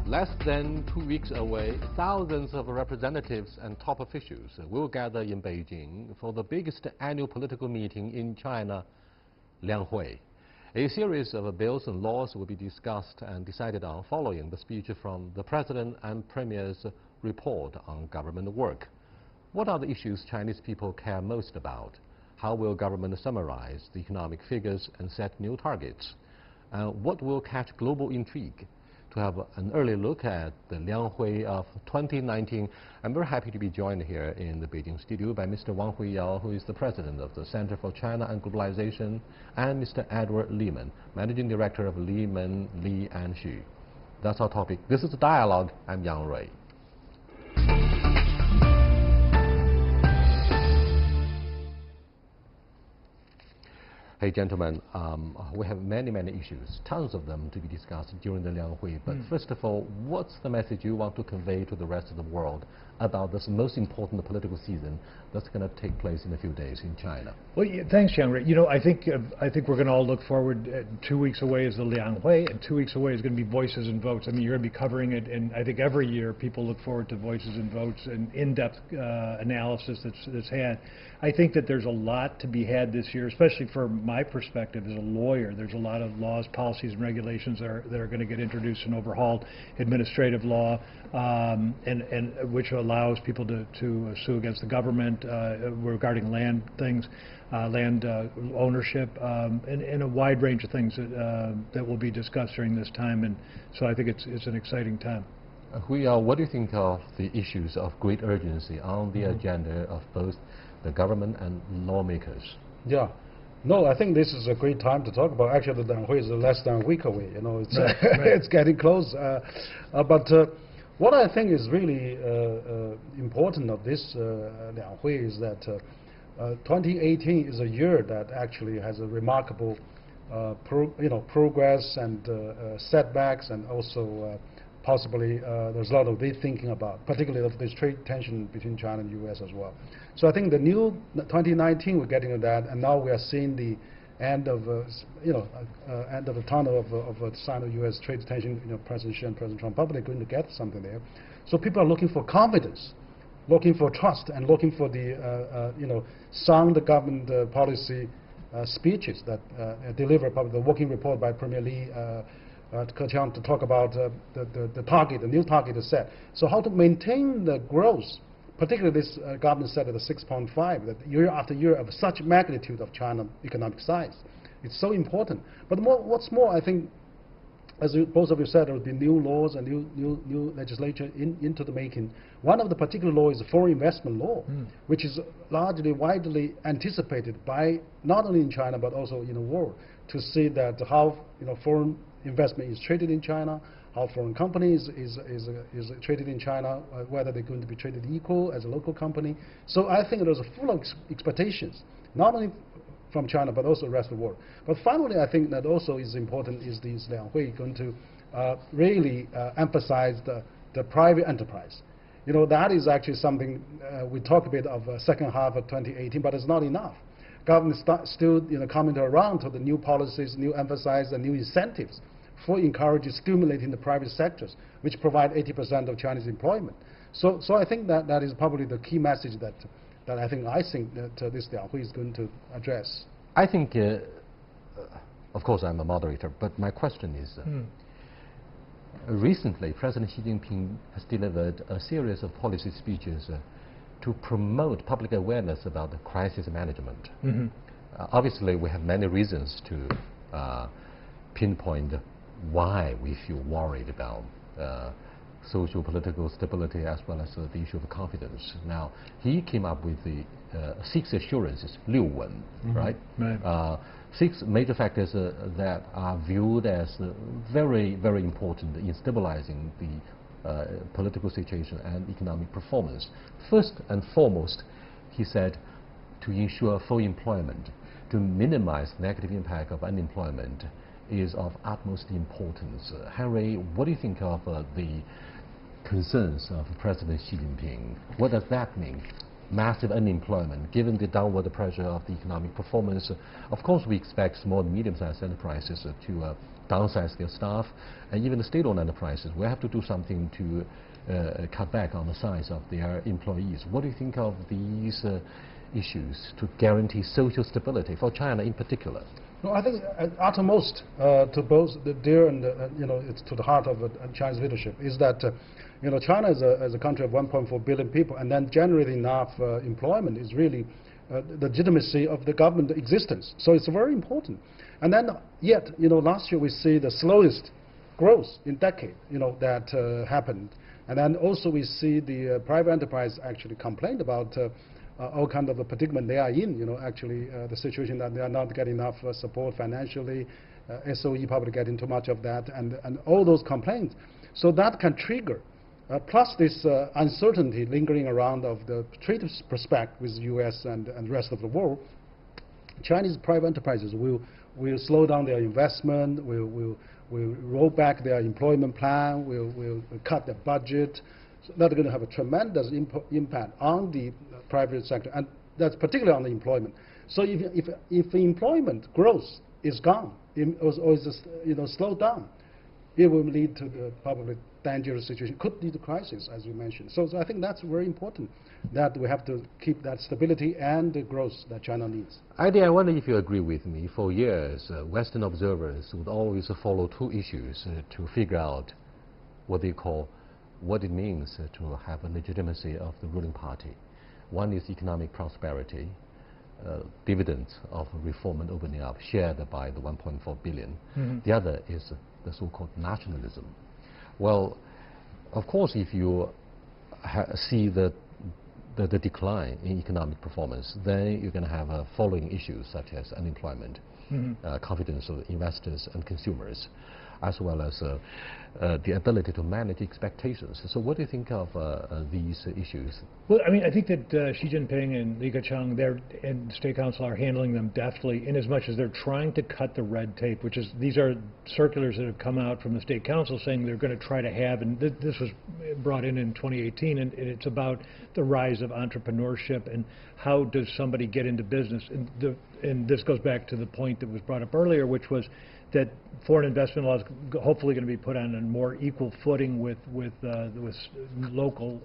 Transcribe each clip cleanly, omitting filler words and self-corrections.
Less than 2 weeks away, thousands of representatives and top officials will gather in Beijing for the biggest annual political meeting in China, Lianghui. A series of bills and laws will be discussed and decided on following the speech from the President and Premier's report on government work. What are the issues Chinese people care most about? How will government summarize the economic figures and set new targets? What will catch global intrigue? To have an early look at the Lianghui of 2019, I'm very happy to be joined here in the Beijing studio by Mr. Wang Huiyao, who is the president of the Center for China and Globalization, and Mr. Edward Lehman, managing director of Lehman, Li and Xu. That's our topic. This is the Dialogue. I'm Yang Rui. Hey, gentlemen, we have many issues, tons of them to be discussed during the Lianghui. But first of all, what's the message you want to convey to the rest of the world about this most important political season that's going to take place in a few days in China? Well, yeah, thanks, Yang Rui. You know, I think we're going to all look forward. 2 weeks away is the Lianghui, and 2 weeks away is going to be Voices and Votes. I mean, you're going to be covering it, and I think every year people look forward to Voices and Votes and in-depth analysis that's had. I think that there's a lot to be had this year, especially from my perspective as a lawyer. There's a lot of laws, policies, and regulations that are going to get introduced and overhauled. Administrative law, and which allows people to sue against the government regarding land things, land ownership, and a wide range of things that will be discussed during this time. And so I think it's an exciting time. What do you think of the issues of great urgency on the agenda of both the government and lawmakers? Yeah. No, I think this is a great time to talk about. Actually, the Lianghui is less than a week away. You know, it's it's getting close. But what I think is really important of this Lianghui is that 2018 is a year that actually has a remarkable, progress and setbacks, and also possibly there's a lot of thinking about, particularly of this trade tension between China and the U.S. as well. So I think the new 2019 we're getting to that, and now we are seeing the end of end of the tunnel of Sino-U.S. trade tension. You know, President Xi and President Trump probably going to get something there. So people are looking for confidence, looking for trust, and looking for the sound government policy speeches that deliver probably the working report by Premier Li. To talk about the target, the new target is set. So how to maintain the growth, particularly this government set at the 6.5, that year after year of such magnitude of China economic size. It's so important. But what's more, I think, as both of you said, there will be new laws and new legislation into the making. One of the particular laws is the foreign investment law, which is largely widely anticipated by not only in China but also in the world, to see that how foreign investment is traded in China, how foreign companies is traded in China, whether they're going to be traded equal as a local company. So I think there's a full of expectations, not only from China but also the rest of the world. But finally, I think that also is important is this Lianghui going to really emphasize the private enterprise. You know, that is actually something we talk a bit of second half of 2018, but it's not enough. Government still coming around to the new policies, new emphasis, and new incentives for encouraging, stimulating the private sectors, which provide 80% of Chinese employment. So I think that is probably the key message that I think that this Lianghui is going to address. I think, of course, I'm a moderator, but my question is, recently President Xi Jinping has delivered a series of policy speeches to promote public awareness about the crisis management. Obviously, we have many reasons to pinpoint why we feel worried about social political stability as well as the issue of confidence. Now, he came up with the 6 assurances, 6文, right? 6 major factors that are viewed as very important in stabilizing the political situation and economic performance. First and foremost, he said, to ensure full employment, to minimize negative impact of unemployment is of utmost importance. Henry, what do you think of the concerns of President Xi Jinping? What does that mean? massive unemployment, given the downward pressure of the economic performance, of course we expect small and medium-sized enterprises to downsize their staff, and even the state-owned enterprises will have to do something to cut back on the size of their employees. What do you think of these issues to guarantee social stability for China in particular? No, I think uttermost to both the dear and it's to the heart of Chinese leadership is that China is a country of 1.4 billion people, and then generating enough employment is really the legitimacy of the government existence. So it's very important. And then yet last year we see the slowest growth in decade that happened, and then also we see the private enterprise actually complained about all kind of a predicament they are in, actually the situation that they are not getting enough support financially, SOE probably getting too much of that, and all those complaints. So that can trigger, plus this uncertainty lingering around of the trade prospect with the US and the rest of the world. Chinese private enterprises will slow down their investment, will roll back their employment plan, will cut their budget. So that's going to have a tremendous impact on the private sector, and that's particularly on the employment. So if employment growth is gone or is slowed down, it will lead to the probably dangerous situation. Could lead to crisis, as you mentioned. So I think that's very important, that we have to keep that stability and the growth that China needs. Adi, I wonder if you agree with me. For years, Western observers would always follow two issues to figure out what they call what it means to have a legitimacy of the ruling party. One is economic prosperity, dividends of reform and opening up shared by the 1.4 billion. Mm-hmm. The other is the so-called nationalism. Well, of course, if you see the decline in economic performance, then you're going to have following issues such as unemployment, mm-hmm. Confidence of investors and consumers, as well as the ability to manage expectations. So what do you think of these issues? Well, I mean, I think that Xi Jinping and Li Keqiang and the State Council are handling them deftly, in as much as they're trying to cut the red tape, which is, these are circulars that have come out from the State Council saying they're going to try to have, and this was brought in 2018, and it's about the rise of entrepreneurship and how does somebody get into business. And this goes back to the point that was brought up earlier, which was that foreign investment law is hopefully going to be put on a more equal footing with local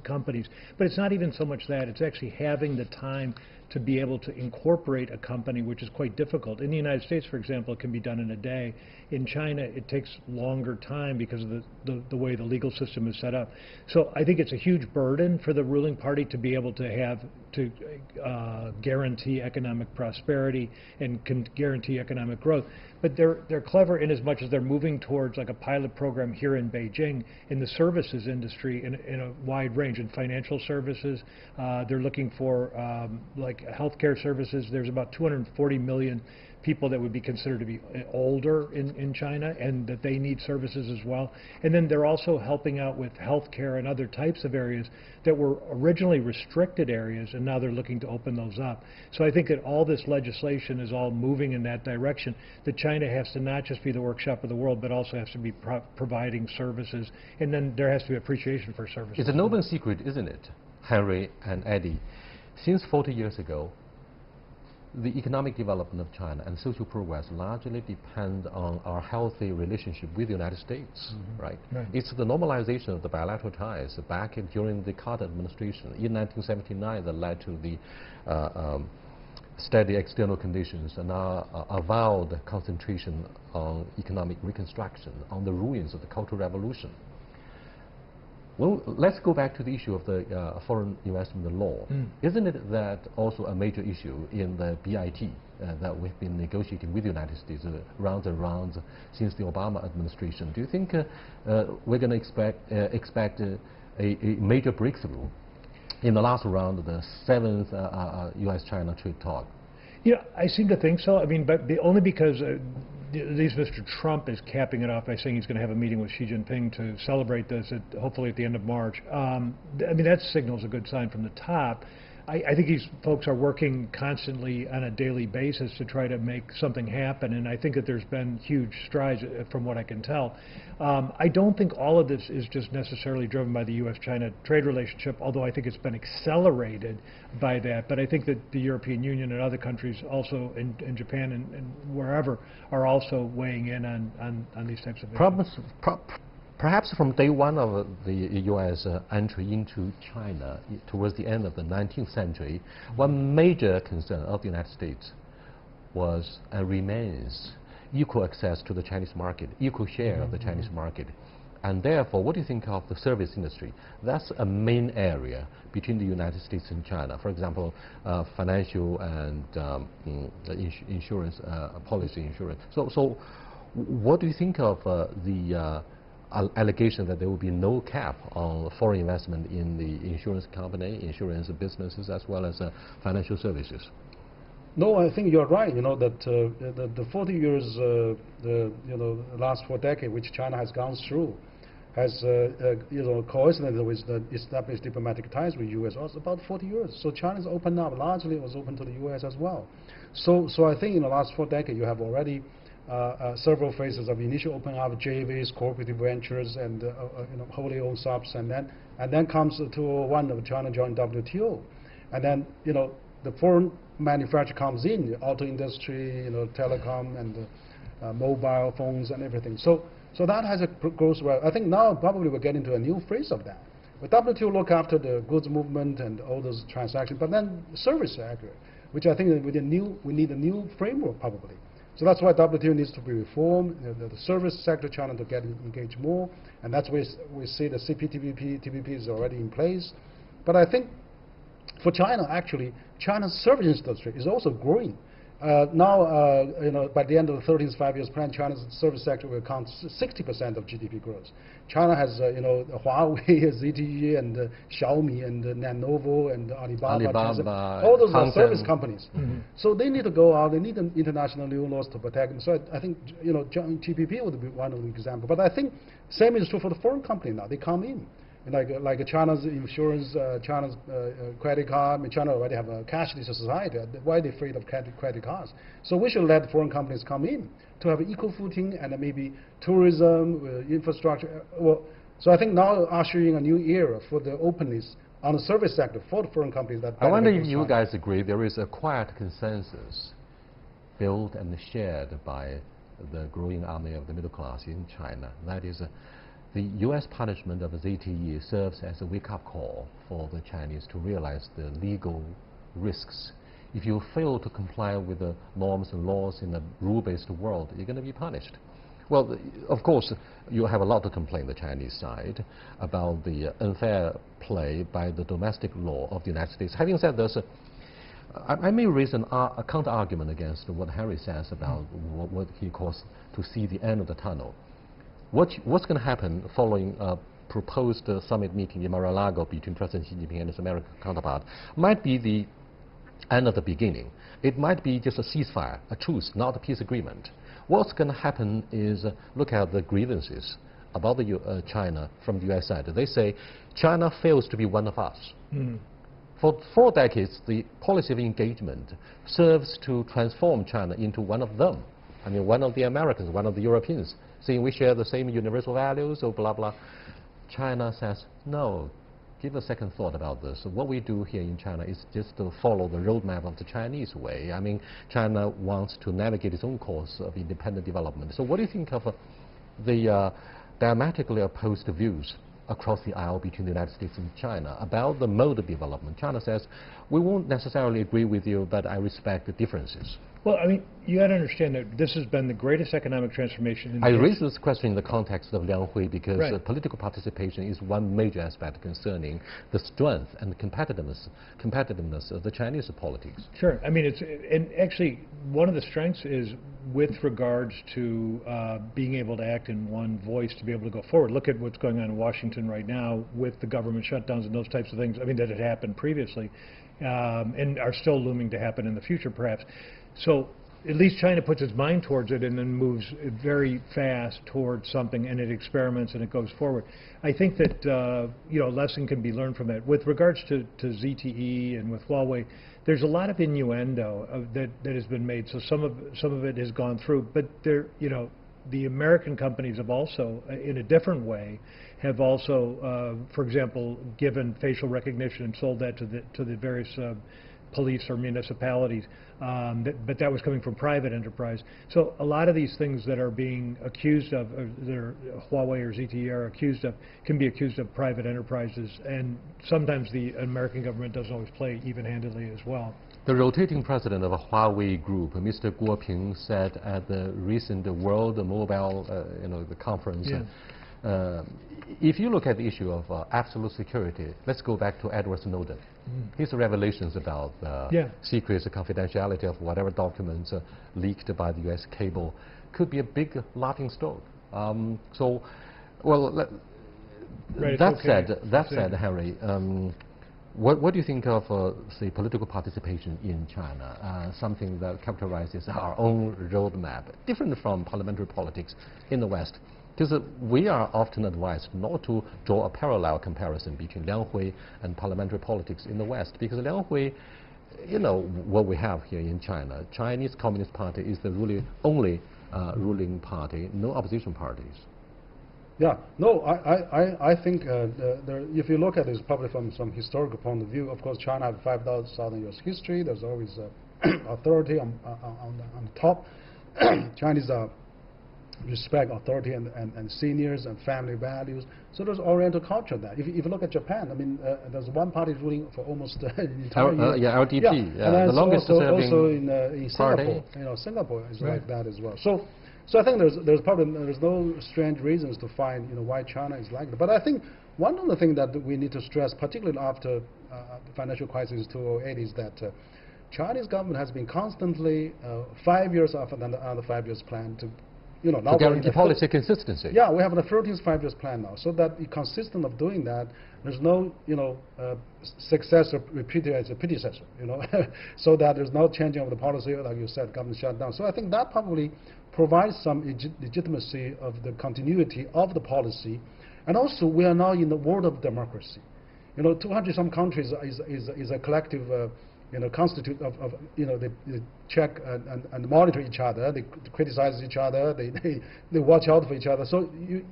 companies. But it's not even so much that, it's actually having the time to be able to incorporate a company, which is quite difficult. In the United States, for example, it can be done in a day. In China, it takes longer time because of the way the legal system is set up. So I think it's a huge burden for the ruling party to be able to guarantee economic prosperity and can guarantee economic growth. But they're clever in as much as they're moving towards like a pilot program here in Beijing in the services industry in a wide range. In financial services, they're looking for like healthcare services. There's about 240 million people that would be considered to be older in China, and that they need services as well. And then they're also helping out with healthcare and other types of areas that were originally restricted areas, and now they're looking to open those up. So I think that all this legislation is all moving in that direction, that China has to not just be the workshop of the world, but also has to be providing services, and then there has to be appreciation for services. It's an open secret, isn't it, Henry and Eddie? Since 40 years ago, the economic development of China and social progress largely depend on our healthy relationship with the United States, mm-hmm. right? It's the normalization of the bilateral ties back during the Carter administration in 1979 that led to the steady external conditions and our avowed concentration on economic reconstruction, on the ruins of the Cultural Revolution. Well, let's go back to the issue of the foreign investment law. Isn't it that also a major issue in the BIT that we've been negotiating with the United States rounds and rounds since the Obama administration? Do you think we're going to expect a major breakthrough in the last round of the 7th US-China trade talk? Yeah, I seem to think so. I mean, but only because at least Mr. Trump is capping it off by saying he's going to have a meeting with Xi Jinping to celebrate this hopefully at the end of March. I mean, that signals a good sign from the top. I think these folks are working constantly on a daily basis to try to make something happen, and I think that there's been huge strides from what I can tell. I don't think all of this is just necessarily driven by the U.S.-China trade relationship, although I think it's been accelerated by that. But I think that the European Union and other countries also, in Japan and wherever, are also weighing in on these types of issues. Perhaps from day one of the U.S. Entry into China towards the end of the 19th century, one major concern of the United States was and remains equal access to the Chinese market, equal share of the Chinese market. And therefore, what do you think of the service industry? That's a main area between the United States and China. For example, financial and insurance, policy insurance. So what do you think of the allegation that there will be no cap on foreign investment in the insurance company, insurance businesses, as well as financial services? No, I think you're right. You know that the 40 years, the last 4 decades, which China has gone through, has coincided with the established diplomatic ties with the U.S. also about 40 years. So China's opened up largely. It was open to the U.S. as well. So I think in the last 4 decades, you have already several phases of initial opening up JVs, cooperative ventures, and wholly owned subs, and then comes to 2001 of China joined WTO, and then the foreign manufacturer comes in, the auto industry, telecom and mobile phones and everything. So that has a growth rate. I think now probably we're getting to a new phase of that. But WTO look after the goods movement and all those transactions, but then service sector, which I think we need a new framework probably. So that's why WTO needs to be reformed. The service sector China to get engaged more, and that's where we see the TPP is already in place. But I think for China, actually, China's service industry is also growing. Now, by the end of the 13th five-year plan, China's service sector will account 60% of GDP growth. China has, Huawei, ZTE, and Xiaomi, and Lenovo, and Alibaba, all those are service companies. So they need to go out. They need an international new laws to protect them. So I think, TPP would be one of the examples. But I think same is true for the foreign company now. They come in. Like China's insurance, China's credit card. I mean, China already have a cashless society. Why are they afraid of credit cards? So we should let foreign companies come in to have equal footing, and maybe tourism, infrastructure. Well, so I think now ushering a new era for the openness on the service sector for the foreign companies. I wonder if you guys agree there is a quiet consensus built and shared by the growing army of the middle class in China. That is the U.S. punishment of ZTE serves as a wake-up call for the Chinese to realize the legal risks. If you fail to comply with the norms and laws in a rule-based world, you're going to be punished. Well, of course, you have a lot to complain, the Chinese side, about the unfair play by the domestic law of the United States. Having said this, I may raise a counter-argument against what Harry says about what he calls to see the end of the tunnel. What's going to happen following a proposed summit meeting in Mar-a-Lago between President Xi Jinping and his American counterpart might be the end of the beginning. It might be just a ceasefire, a truce, not a peace agreement. What's going to happen is look at the grievances about China from the U.S. side. They say China fails to be one of us. For 4 decades, the policy of engagement serves to transform China into one of them. I mean, one of the Americans, one of the Europeans, saying we share the same universal values, or blah, blah. China says, no, give a second thought about this. What we do here in China is just to follow the roadmap of the Chinese way. I mean, China wants to navigate its own course of independent development. So what do you think of the diametrically opposed views across the aisle between the United States and China about the mode of development? China says, we won't necessarily agree with you, but I respect the differences. Well, I mean, you got to understand that this has been the greatest economic transformation in the I raise this question in the context of Liang Hui because political participation is one major aspect concerning the strength and competitiveness of the Chinese politics. Sure. I mean, and actually, one of the strengths is with regards to being able to act in one voice to be able to go forward. Look at what's going on in Washington right now with the government shutdowns and those types of things. I mean, that had happened previously and are still looming to happen in the future, perhaps. So at least China puts its mind towards it and then moves very fast towards something, and it experiments and it goes forward. I think that a lesson can be learned from that. With regards to ZTE and with Huawei, there's a lot of innuendo that has been made. So some of it has gone through, but the American companies have also, in a different way, have also, for example, given facial recognition and sold that to the various police or municipalities, but that was coming from private enterprise. So a lot of these things that are being accused of, that are Huawei or ZTE are accused of, can be accused of private enterprises, and sometimes the American government doesn't always play even-handedly as well. The rotating president of a Huawei Group, Mr. Guo Ping, said at the recent World Mobile the conference, if you look at the issue of absolute security, let's go back to Edward Snowden. His revelations about secrets, confidentiality of whatever documents leaked by the U.S. cable could be a big laughing stock. That said, Harry, what do you think of, say, political participation in China, something that characterizes our own roadmap, different from parliamentary politics in the West? Because we are often advised not to draw a parallel comparison between Liang Hui and parliamentary politics in the West, because Liang Hui, what we have here in China, Chinese Communist Party is the only ruling party, no opposition parties. Yeah, no, I think if you look at this probably from some historical point of view, of course, China has 5,000 years history. There's always authority on the top. Chinese respect authority and seniors and family values. So there's Oriental culture there. If you look at Japan, I mean, there's one party ruling for almost entire year. LDP, and the longest serving also in party. Singapore, Singapore is like that as well. So I think there's no strange reasons to find why China is like that. But I think one of the things that we need to stress, particularly after the financial crisis 2008, is that Chinese government has been constantly 5 years after the 5 years plan to to guarantee policy consistency. Yeah, we have the 13th 5 years plan now, so that consistent of doing that. There's no successor repeated as a predecessor, so that there's no changing of the policy, like you said, government shutdown. So I think that probably provides some legitimacy of the continuity of the policy, and also we are now in the world of democracy. 200 some countries is a collective. Constitute of they check and monitor each other, they criticize each other, they watch out for each other. So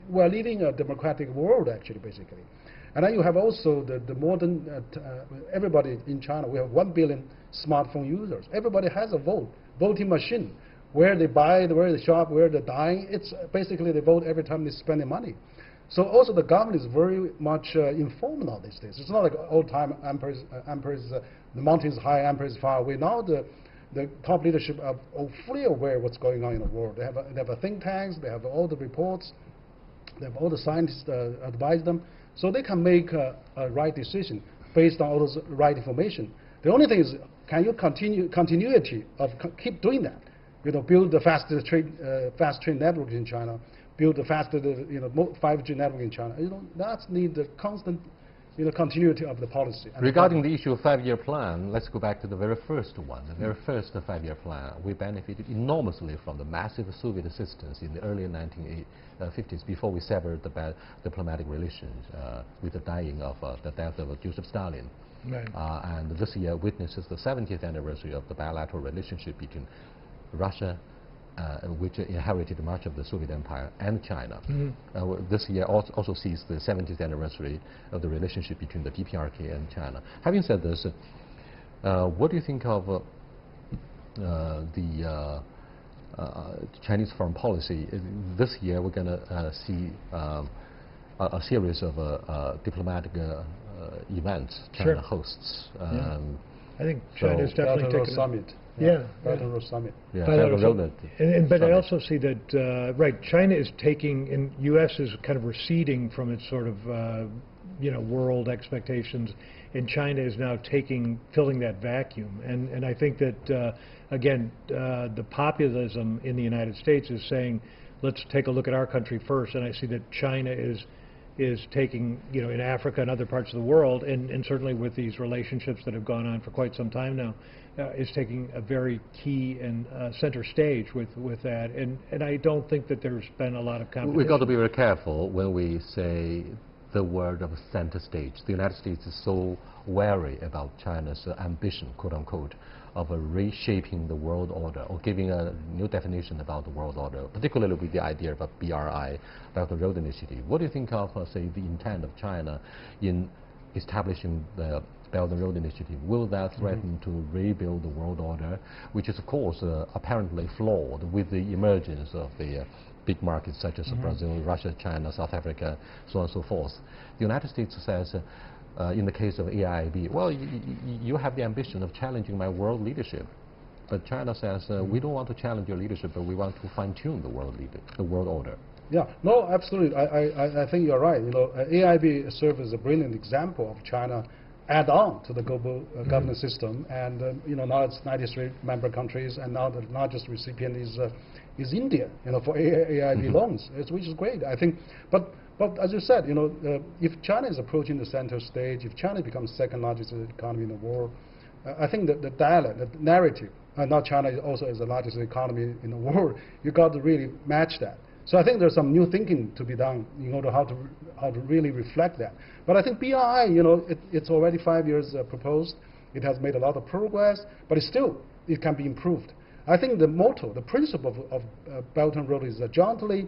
we're living a democratic world, actually, basically. And then you have also the modern, everybody in China, we have 1 billion smartphone users. Everybody has a voting machine. Where they buy, where they shop, where they're dying, it's basically they vote every time they spend their money. So also the government is very much informed now these days. It's not like old time the mountain is high, emperor is far away. Now the top leadership are fully aware of what's going on in the world. They have a think tanks, they have all the reports, they have all the scientists advise them, so they can make a right decision based on all those right information. The only thing is, can you continuity of keep doing that? Build the fast train network in China, build the faster 5G network in China. That needs the constant continuity of the policy. Regarding the issue of 5-year plan, let's go back to the very first one. The very first 5-year plan, we benefited enormously from the massive Soviet assistance in the early 1950s, before we severed the diplomatic relations with the death of Joseph Stalin. Right. And this year witnesses the 70th anniversary of the bilateral relationship between Russia, which inherited much of the Soviet Empire, and China. This year also sees the 70th anniversary of the relationship between the DPRK and China. Having said this, what do you think of the Chinese foreign policy? This year we're going to see a series of diplomatic events China hosts. I think China's definitely taken summit. Belt and Road Summit. But I also see that China is taking, and U.S. is kind of receding from its sort of world expectations, and China is now filling that vacuum. And I think that again, the populism in the United States is saying, let's take a look at our country first. And I see that China is is taking, in Africa and other parts of the world, and certainly with these relationships that have gone on for quite some time now, is taking a very key and center stage with that. And I don't think that there's been a lot of competition. We've got to be very careful when we say the word of center stage. The United States is so wary about China's ambition, quote unquote, of reshaping the world order or giving a new definition about the world order, particularly with the idea of a BRI, Belt and Road Initiative. What do you think of, say, the intent of China in establishing the Belt and Road Initiative? Will that threaten to rebuild the world order, which is, of course, apparently flawed with the emergence of the big markets such as Brazil, Russia, China, South Africa, so on and so forth? The United States says, in the case of AIIB, well, you have the ambition of challenging my world leadership. But China says, we don't want to challenge your leadership, but we want to fine-tune the world order. Yeah, no, absolutely. I think you're right. AIIB serves as a brilliant example of China add on to the global governance system, and now it's 93 member countries, and now the largest recipient is India, for AIIB loans, which is great, I think. But as you said, if China is approaching the center stage, if China becomes the second largest economy in the world, I think that the dialogue, the narrative, not China also is the largest economy in the world, you got to really match that. So I think there's some new thinking to be done in order how to really reflect that. But I think BRI, it's already 5 years proposed. It has made a lot of progress, but it can be improved. I think the motto, the principle of Belt and Road is jointly,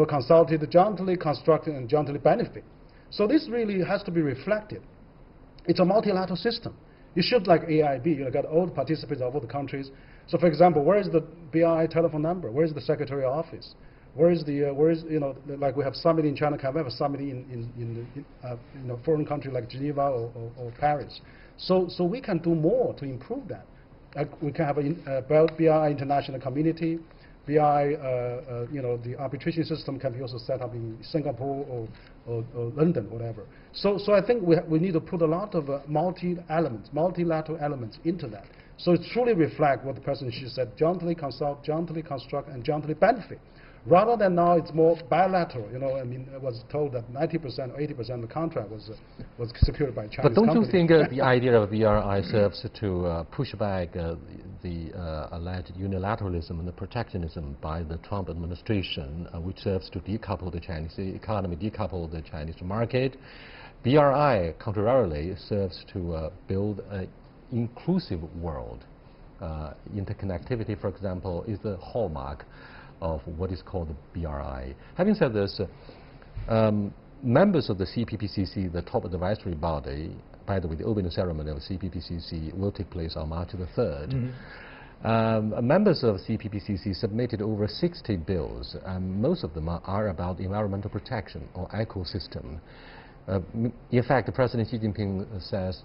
consulted, jointly constructed, and jointly benefit. So this really has to be reflected. It's a multilateral system. You should, like AIIB, you got all the participants of all the countries. So, for example, where is the BRI telephone number? Where is the secretary office? Where is like we have summit in China, can we have a summit in foreign country like Geneva or Paris? So we can do more to improve that. We can have a BRI international community. BRI, the arbitration system can be also set up in Singapore or London, whatever. So I think we need to put a lot of multilateral elements into that. So it truly reflects what the President Xi said: jointly consult, jointly construct, and jointly benefit. Rather than now, it's more bilateral. It was told that 90% or 80% of the contract was secured by Chinese But don't companies. you think the idea of BRI serves to push back the alleged unilateralism and the protectionism by the Trump administration, which serves to decouple the Chinese economy, decouple the Chinese market? BRI, contrarily, serves to build an inclusive world. Interconnectivity, for example, is the hallmark of what is called the BRI. Having said this, members of the CPPCC, the top advisory body, by the way, the opening ceremony of CPPCC will take place on March the 3rd. Members of CPPCC submitted over 60 bills, and most of them are about environmental protection or ecosystem. In fact, President Xi Jinping says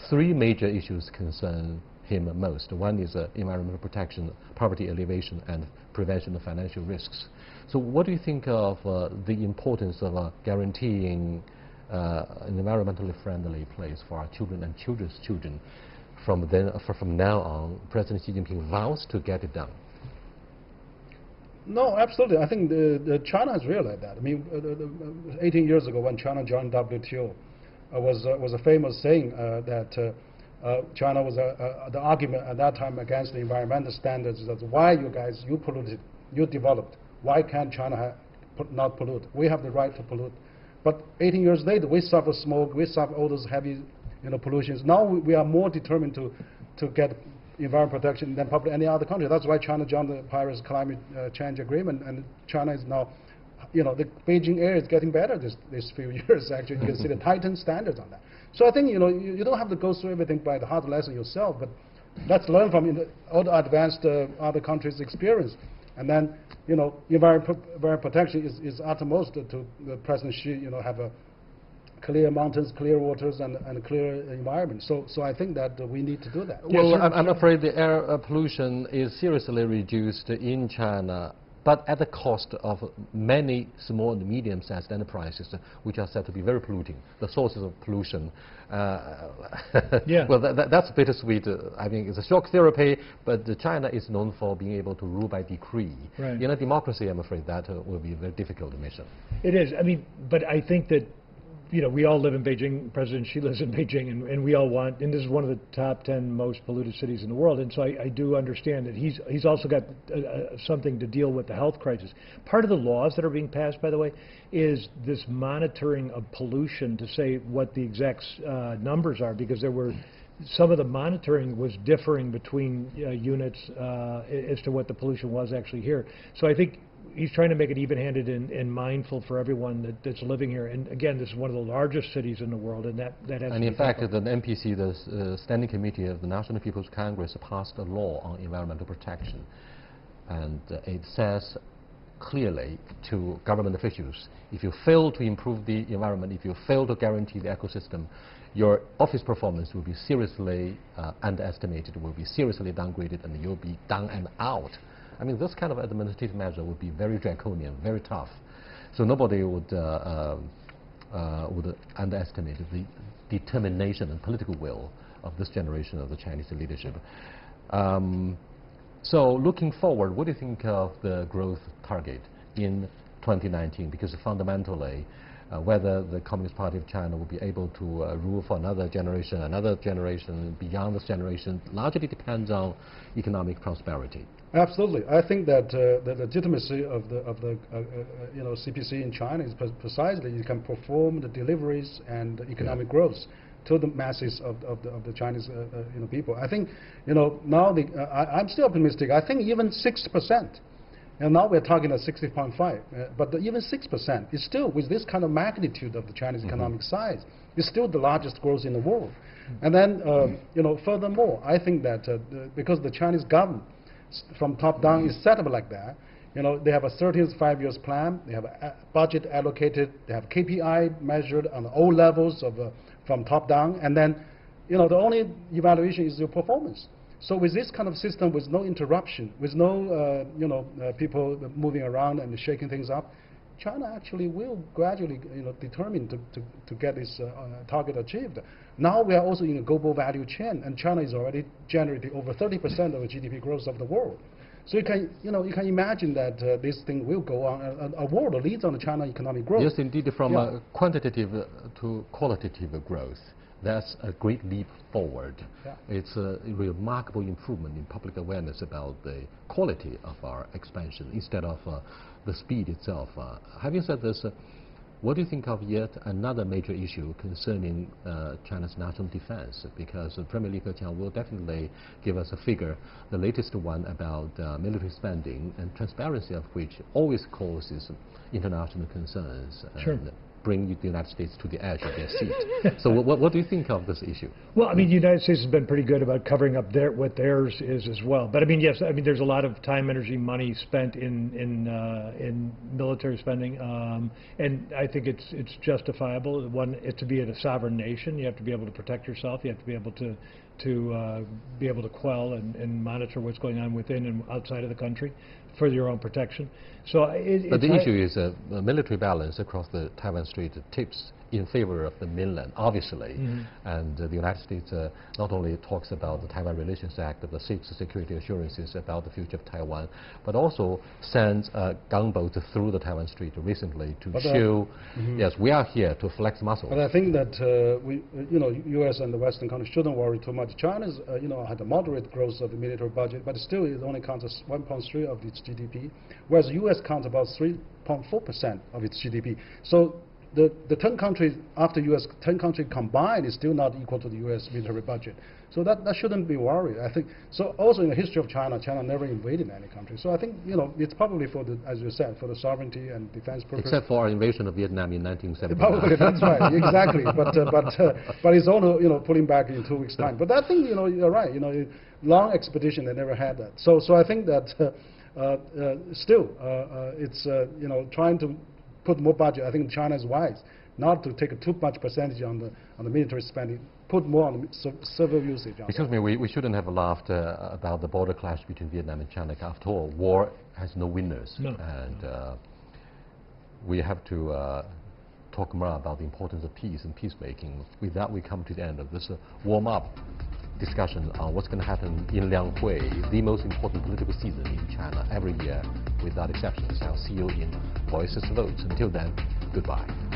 3 major issues concern him most. One is environmental protection, poverty alleviation, and prevention of financial risks. So what do you think of the importance of guaranteeing an environmentally friendly place for our children and children's children? From now on, President Xi Jinping vows to get it done. No, absolutely. I think China has realized that. 18 years ago when China joined WTO, was a famous saying that China was the argument at that time against the environmental standards that why you guys, you polluted, you developed, why can't China not pollute? We have the right to pollute. But 18 years later, we suffer smoke, we suffer all those heavy pollutions. Now we are more determined to get environmental protection than probably any other country. That's why China joined the Paris Climate Change Agreement, and China is now, the Beijing air is getting better this few years, actually. You can see the tightened standards on that. So I think, you don't have to go through everything by the hard lesson yourself, but let's learn from all the advanced other countries' experience. And then, environmental protection is uttermost to President Xi, have a clear mountains, clear waters, and a clear environment. So I think that we need to do that. Well, I'm afraid the air pollution is seriously reduced in China but at the cost of many small and medium-sized enterprises, which are said to be very polluting, the sources of pollution. Yeah. Well, that's bittersweet. I mean, it's a shock therapy, but China is known for being able to rule by decree. Right. In a democracy, I'm afraid that will be a very difficult mission. It is. I mean, but I think that, you know, we all live in Beijing. President Xi lives in Beijing, and we all want, and this is one of the top 10 most polluted cities in the world. And so I do understand that he's also got something to deal with the health crisis. Part of the laws that are being passed, by the way, is this monitoring of pollution to say what the exact numbers are, because there were some of the monitoring was differing between units as to what the pollution was actually here. So I think he's trying to make it even-handed and mindful for everyone that's living here. And again, this is one of the largest cities in the world, and that has and in fact, the NPC, the Standing Committee of the National People's Congress, passed a law on environmental protection. And it says clearly to government officials, if you fail to improve the environment, if you fail to guarantee the ecosystem, your office performance will be seriously underestimated, will be seriously downgraded, and you'll be down and out. I mean, this kind of administrative measure would be very draconian, very tough. So nobody would underestimate the determination and political will of this generation of the Chinese leadership. So looking forward, what do you think of the growth target in 2019? Because fundamentally, whether the Communist Party of China will be able to rule for another generation beyond this generation, largely depends on economic prosperity. Absolutely. I think that the legitimacy of the CPC in China is precisely you can perform the deliveries and the economic growth to the masses of the Chinese people. I think now I'm still optimistic. I think even 6%, and now we're talking at 60.5, but even 6% is still, with this kind of magnitude of the Chinese economic size, is still the largest growth in the world. And then furthermore, I think that because the Chinese government from top down is set up like that. They have a 35 years plan, they have a budget allocated, they have KPI measured on all levels of from top down, and then the only evaluation is your performance. So with this kind of system, with no interruption, with no people moving around and shaking things up, China actually will gradually determine to get this target achieved. Now we are also in a global value chain, and China is already generating over 30% of the GDP growth of the world. So you can imagine that this thing will go on. A world that leads on the China economic growth. Yes, indeed, from quantitative to qualitative growth, that's a great leap forward. Yeah. It's a remarkable improvement in public awareness about the quality of our expansion instead of the speed itself. Having said this, what do you think of yet another major issue concerning China's national defense? Because Premier Li Keqiang will definitely give us a figure, the latest one about military spending, and transparency of which always causes international concerns. Sure. And bring the United States to the edge of their seat. So what do you think of this issue? Well, I mean, the United States has been pretty good about covering up what theirs is as well. But I mean, yes, I mean, there's a lot of time, energy, money spent in military spending, and I think it's justifiable. One, to be a sovereign nation, you have to be able to protect yourself. You have to be able to quell and monitor what's going on within and outside of the country for your own protection. So but the issue is the military balance across the Taiwan Strait tips in favor of the mainland, obviously. And the United States not only talks about the Taiwan Relations Act, the 6 security assurances about the future of Taiwan, but also sends gunboats through the Taiwan Strait recently to show, yes, we are here to flex muscle. But I think that U.S. and the Western countries shouldn't worry too much. China's, had a moderate growth of the military budget, but still it only counts as 1.3 of its GDP, whereas the U.S. counts about 3.4% of its GDP. So the 10 countries, after U.S. 10 countries combined, is still not equal to the U.S. military budget. So that shouldn't be worried, I think. So also in the history of China never invaded any country. So I think, it's probably for the, as you said, for the sovereignty and defense purpose. Except for our invasion of Vietnam in 1979. Probably, that's right, exactly. But it's only, pulling back in 2 weeks' time. But I think, you're right, long expedition, they never had that. So I think that still, it's, trying to put more budget. I think China is wise not to take too much percentage on the military spending, put more on the civil usage. Excuse me, we shouldn't have laughed about the border clash between Vietnam and China. After all, war has no winners. No. And we have to talk more about the importance of peace and peacemaking. With that, we come to the end of this warm-up discussion on what's going to happen in Lianghui, the most important political season in China every year, without exceptions. I'll see you in Voices Votes. Until then, goodbye.